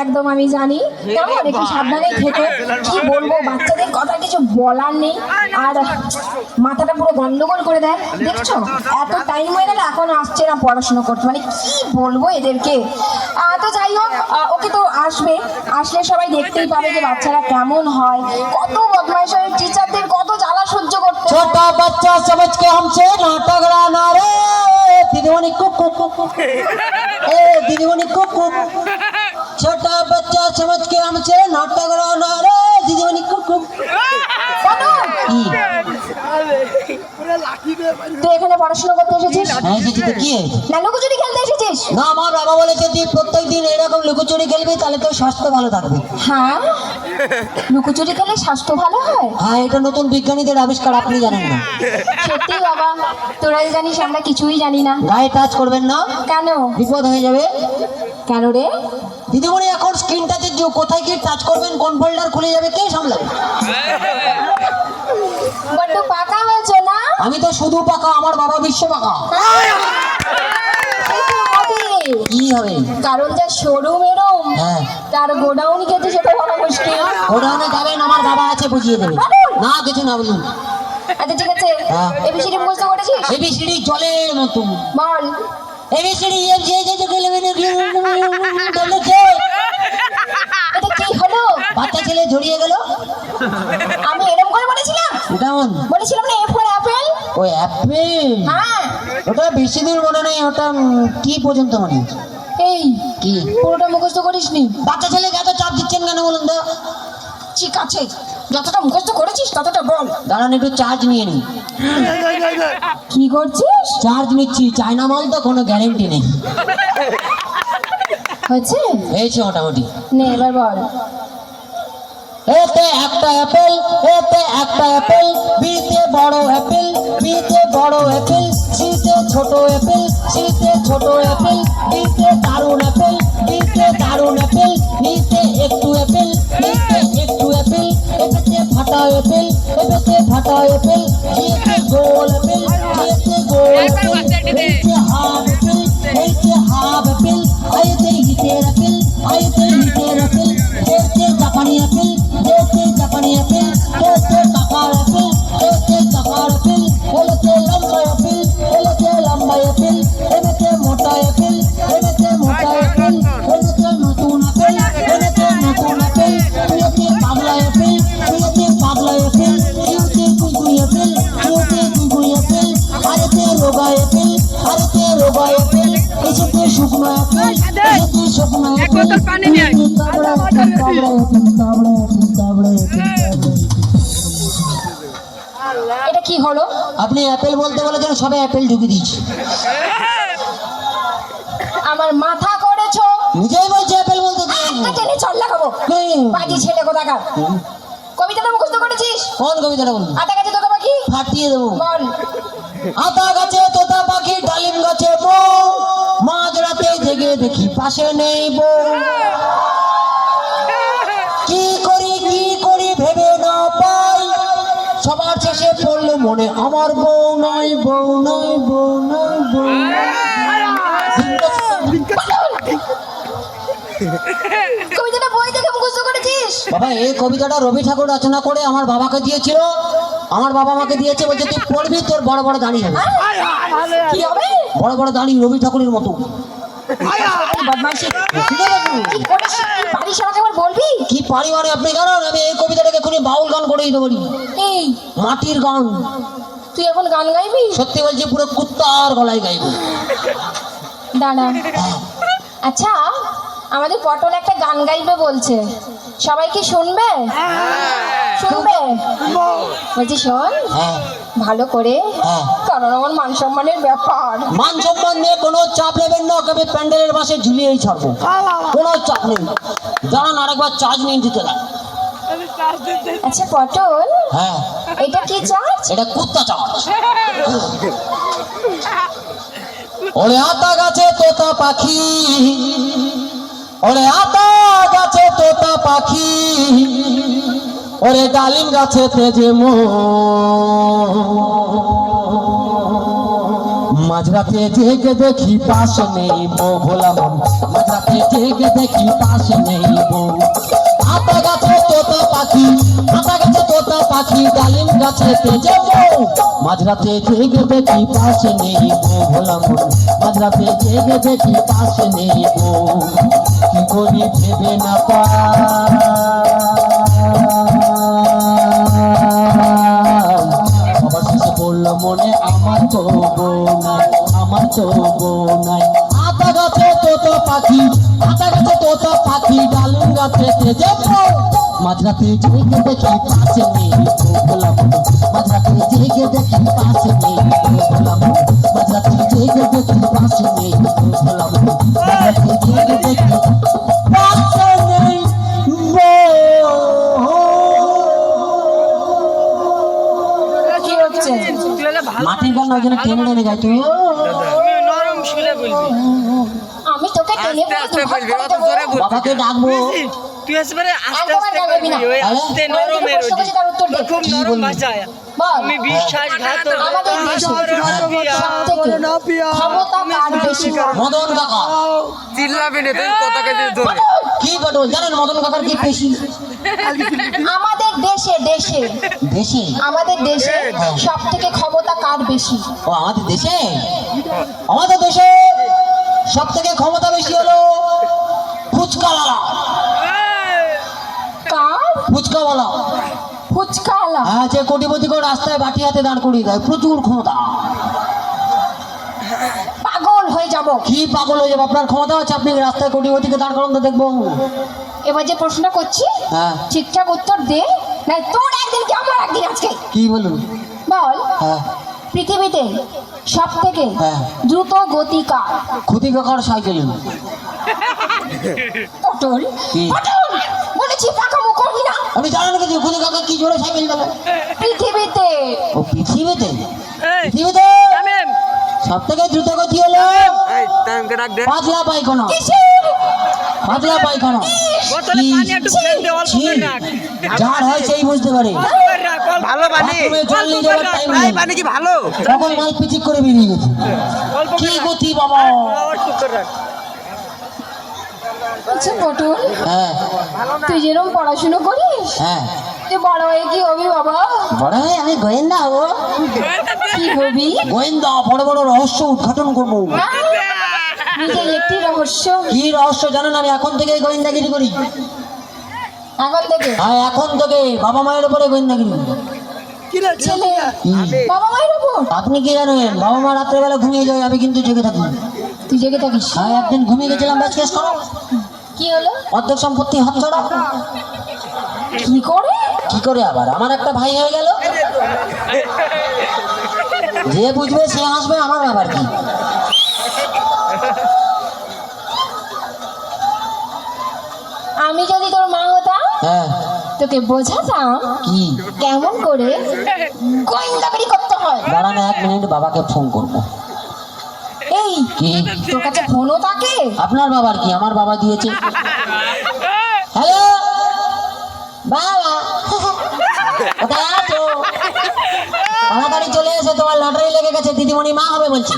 একদম আমি জানি, কেমন একটু সাবধানে খেতে। কি বলবো, বাচ্চাদের কথা কিছু বলার নেই। আর মাথাটা পুরো গন্ডগোল করে দেয়, দেখছো? এত টাইম হয়ে গেল এখন আসছে না পড়াশোনা করতে, মানে কি বলবো এদেরকে। তো যাই হোক, ওকে তো আসবে, আসলে সবাই দেখতেই পাবে যে বাচ্চারা কেমন হয়, কত বদমাইশ হয়, টিচারদের কত জ্বালা সহ্য করতে। छोटा बच्चा समझ के हमसे ना टकराना रे दीदीमणि कुक कुक कुक ए दीदीमणि कुक कुक छोटा बच्चा समझ के हमसे ना टकराना रे दीदीमणि कुक कुक তুই এখানে পড়াশোনা করতে এসেছিস হ্যাঁ এসেছি তো কি হয়েছে? না লুকোচুরি খেলতে এসেছিস? না আমার বাবা বলেছে তুই প্রত্যেকদিন এরকম লুকোচুরি খেলবি তাহলে তোর স্বাস্থ্য ভালো থাকবে। হ্যাঁ, লুকোচুরি খেলে স্বাস্থ্য ভালো হয়? হ্যাঁ এটা নতুন বিজ্ঞানীদের আবিষ্কার, আপনি জানেন না? সত্যি বাবা, তোরাই জানিস, আমরা কিছুই জানি না। গায়ে টাচ করবেন না, কেন? বিপদ হয়ে যাবে। কেন রে? দিদিমণি এখন স্ক্রিন টাচে কোথায় কি টাচ করবেন, কোন ফোল্ডার খুলে যাবে কে সামলাবে? বড্ড পাকা হয়েছে না? আমি তো শুধু পাকা, আমার বাবা বিশ্ব পাকা। কি হবে? কারণ যা শোরুম এরম, হ্যাঁ তার গোডাউন খেতে সেটা বড় মুশকিল। গোডাউনে যাবেন, আমার বাবা আছে বুঝিয়ে দেবে। না কিছু না বলুন। আচ্ছা ঠিক আছে, হ্যাঁ। এবিসিডি মুখস্থ করেছিস? এবিসিডি জলের মতো। বল। এবিসিডি এটা কি হলো? বাচ্চা ছেলে জড়িয়ে গেল। আমি এরম করে বলেছিলাম? কেমন? বলেছিলাম না এ ফর অ্যাপেল? ওই অ্যাপেল? হ্যাঁ। ওটা বেশি দূর মনে নেই, ওটা কি পর্যন্ত মনে? এই কি পুরোটা মুখস্থ করিসনি? বাচ্চা ছেলেকে এত চাপ দিচ্ছেন কেন বলুন তো? ঠিক আছে, যতটা মুখস্থ করেছিস ততটা বল। দাঁড়ান একটু চার্জ নিয়ে নিই। কি করছিস? চার্জ নিচ্ছি, চায়না মাল তো কোনো গ্যারেন্টি নেই। হয়েছে? হয়েছে মোটামুটি। নে এবার বল। এতে একটা অ্যাপেল, এতে একটা অ্যাপেল, বিতে বড় অ্যাপেল, বিতে বড় অ্যাপেল, সিতে ছোট অ্যাপেল, সিতে ছোট অ্যাপেল, বিতে দারুণ অ্যাপেল, বিতে দারুণ অ্যাপেল, নিতে একটু অ্যাপেল, নিতে একটু অ্যাপেল, এতে ফাটা অ্যাপেল, এতে ফাটা অ্যাপেল, এতে গোল অ্যাপেল, এতে গোল অ্যাপেল, এতে হাফ অ্যাপেল, এতে হাফ অ্যাপেল, আইতে হিটের অ্যাপেল, আইতে হিটের অ্যাপেল, এতে জাপানি অ্যাপেল, এতে জাপানি অ্যাপেল, এতে কাকার অ্যাপেল, এতে কাকার অ্যাপেল, এতে লম্বা অ্যাপেল, এতে লম্বা অ্যাপেল, এতে মোটা অ্যাপেল, এতে মোটা অ্যাপেল, এতে নতুন অ্যাপেল, এতে নতুন অ্যাপেল, এতে পাগলা অ্যাপেল, এতে পাগলা অ্যাপেল, এতে কুকুরি অ্যাপেল, এতে কুকুরি অ্যাপেল, আরেতে রোগা অ্যাপেল, আরেতে রোগা অ্যাপেল, এতে শুকনো অ্যাপেল, এতে শুকনো অ্যাপেল, এতে কাবড়া অ্যাপেল, কাবড়া অ্যাপেল, কাবড়া অ্যাপেল, কাবড়া অ্যাপেল, কাবড়া। এটা কি হলো? আপনি অ্যাপেল বলতে বলেছেন, সবে অ্যাপেল ঢুকে দিয়েছি। আমার মাথা করেছো। নিজেই বলছে অ্যাপেল বলতে একটা টেনে চল লাগাবো, বাজি ছেলে কোথাকার। কবিতাটা মুখস্থ করেছিস? কোন কবিতাটা বলুন? আতা গাছে তোতা পাখি ফাটিয়ে দেবো। বল। আতা গাছে তোতা পাখি, ডালিম গাছে বউ, মাঝ রাতে জেগে দেখি পাশে নেই বউ, কি করি ভেবে না পাই, সবার শেষে পড়লো মনে আমার বউ নয়, বউ নয়, বউ নয়, বউ নয়। কবিতাটা বই থেকে মুখস্থ করেছিস? বাবা এই কবিতাটা রবি ঠাকুর রচনা করে আমার বাবাকে দিয়েছিল, আমার বাবা আমাকে দিয়েছে, বলছে তুই পড়বি, তোর বড় বড় দাঁড়ি হবে। কি হবে? বড় বড় দাঁড়ি রবি ঠাকুরের মতো। বদমাইশি ঠিক আছে? কি করিস? কি পারিস আমাকে একবার বলবি? কি পারি মানে আপনি জানেন, আমি এই কবিতাটাকে এখনই বাউল গান করে দিতে পারি, এই মাটির গান। তুই এখন গান গাইবি? সত্যি বলছি, পুরো কুত্তার গলায় গাইব। দাঁড়া। আচ্ছা, আমাদের পটল একটা গান গাইবে বলছে, সবাই কি শুনবে? শুনবে? বলছি শোন হ্যাঁ ভালো করে, হ্যাঁ। কারণ আমার মান সম্মানের ব্যাপার। মান সম্মান নিয়ে কোনো চাপ নেবেন না, ওকে আমি প্যান্ডেলের পাশে ঝুলিয়েই ছাড়বো, কোনো চাপ নেই। জানান আরেকবার চার্জ নিয়ে দিতে না। আচ্ছা পটল, হ্যাঁ এটা কি চার্জ? এটা কুত্তা চার্জ। ওরে আতা গাছে তোতা পাখি, ওরে আতা গাছে তোতা পাখি, ওরে ডালিম গাছে তেজে মাঝরাতে জেগে দেখি পাশে নেই বউ, ভোলা মন মাঝরাতে জেগে দেখি পাশে নেই বউ। আতা গাছে তোতা পাখি, আতা গাছে তোতা পাখি, ডালিম গাছে তেজে বউ। মাঝরাতে জেগে দেখি পাশে নেই বউ, ভোলা মন মাঝরাতে জেগে দেখি পাশে নেই বউ। কি করি ভেবে না পাই, সবার শেষে বললাম মনে আমার তো বউ নাই, আমার তো বউ নাই। আতা গাছে তোতা পাখি, আতা গাছে তোতা পাখি, ডালিম গাছে তেজে বউ। মাঝরাতে জেগে দেখি পাশে নেই বউ, ভোলা মন মাঝরাতে জেগে দেখি পাশে নেই বউ, ভোলা মন মাঝরাতে জেগে দেখি পাশে নেই বউ, ভোলা মন মাঝরাতে জেগে দেখি পাশে নেই বউ। কি হচ্ছে? মাটির গান ওই জন্য টেনে টেনে যায় তুই। নরম শুলে বলবি আমি তোকে টেনে পুরো দুঘাত করে দেবো। বাবাকে ডাকবো। তুই আসবে আস্তে একদম আস্তে ডাকবি না। করবি, ওই আস্তে আমি নরমের প্রশ্ন করছি, তার উত্তর দে। খুব কি নরম বলবি? ভাষায় বল। আমি বিশ্বাসঘাতক আমাদের দেশে সবথেকে ক্ষমতা কার বেশি? মদন কাকা। চিল্লাবি না তুই কথাকে ধরে কি ঘটল জানেন মদন কাকার কি বেশি? আমাদের দেশে বেশি? আমাদের দেশে সব থেকে ক্ষমতা কার বেশি? ও আমাদের দেশে, আমাদের দেশে সব থেকে ক্ষমতা বেশি হলো ফুচকাওয়ালা। কার? ফুচকাওয়ালা। ফুচকাওয়ালা। হ্যাঁ, যে কোটিপতি করে রাস্তায় বাটি হাতে দাঁড় করিয়ে দেয়, প্রচুর ক্ষমতা। পাগল হয়ে যাব। কি পাগল হয়ে যাবো? আপনার ক্ষমতা আছে, আপনি রাস্তায় কোটিপতিকে দাঁড় করান তো দেখবো। এবার যে প্রশ্ন করছি হ্যাঁ। ঠিকঠাক উত্তর দে, না তোর একদিন কি আমার একদিন আজকে। কি বলুন? বল, হ্যাঁ, পৃথিবীতে সব থেকে হ্যাঁ। দ্রুত গতি কার? ক্ষতি কাকার সাইকেল। পটল কি? পটল বলেছি, পাকামো করবি না। আপনি জানেন কি ক্ষতি কাকা কি জোরে সাইকেল চালায়? পৃথিবীতে ও পৃথিবীতে, এই, পৃথিবীতে থামেন। সব থেকে দ্রুত গতি হলো এই টাইমকে ডাক দে পাতলা পায়খানা। কিসের? পাতলা পায়খানা। বোতলে পানি একটু ফেল দে, অল্প ছি, করে রাখ। যার হয় সেই বুঝতে পারে। অল্প করে রাখ, অল্প ভালো পানি বাথরুমে জল নিয়ে যাওয়ার টাইম এই নেই, পানি কি ভালো তখন মাল পিচিক করে বেরিয়ে গেছে। অল্প কি করে রাখ। গতি বাবা! আবার টুক করে রাখ। আচ্ছা পটল, হ্যাঁ, তুই যেরকম পড়াশুনো করিস, হ্যাঁ। তুই বড় হয়ে কি হবি বাবা? বড় হয়ে আমি গোয়েন্দা হবো। কি হবি? গোয়েন্দা, বড় বড় রহস্য উদ্ঘাটন করবো। হ্যাঁ? নিজের একটি রহস্য কি রহস্য জানেন? আমি এখন থেকে গোয়েন্দাগিরি করি। এখন থেকে হ্যাঁ, এখন থেকে বাবা মায়ের উপরে গোয়েন্দাগিরি। ছেলে কি? বাবা মায়ের উপর আপনি কি জানেন? বাবা মা রাত্রেবেলা ঘুমিয়ে যায়, আমি কিন্তু জেগে থাকি। তুই জেগে থাকিস? হ্যাঁ, একদিন ঘুমিয়ে গেছিলাম, ব্যাস কেস করো, কি হলো? অর্ধেক সম্পত্তি হাত ছড়া। কি করে? কি করে আবার? আমার একটা ভাই হয়ে গেল। যে বুঝবে সে হাসবে, আমার ব্যাপার কি? আমি যদি তোর মা হতাম, হ্যাঁ। তোকে বোঝাতাম কি? কেমন করে গোয়েন্দাগিরি করতে হয়। দাঁড়ান 1 মিনিট, বাবাকে ফোন করবো। এই, কি? তোর কাছে ফোনও থাকে? আপনার বাবার কি? আমার বাবা দিয়েছে। হ্যালো বাবা, কোথায় আছো? তাড়াতাড়ি চলে এসে, তোমার লটারি লেগে গেছে, দিদিমণি মা হবে বলছি।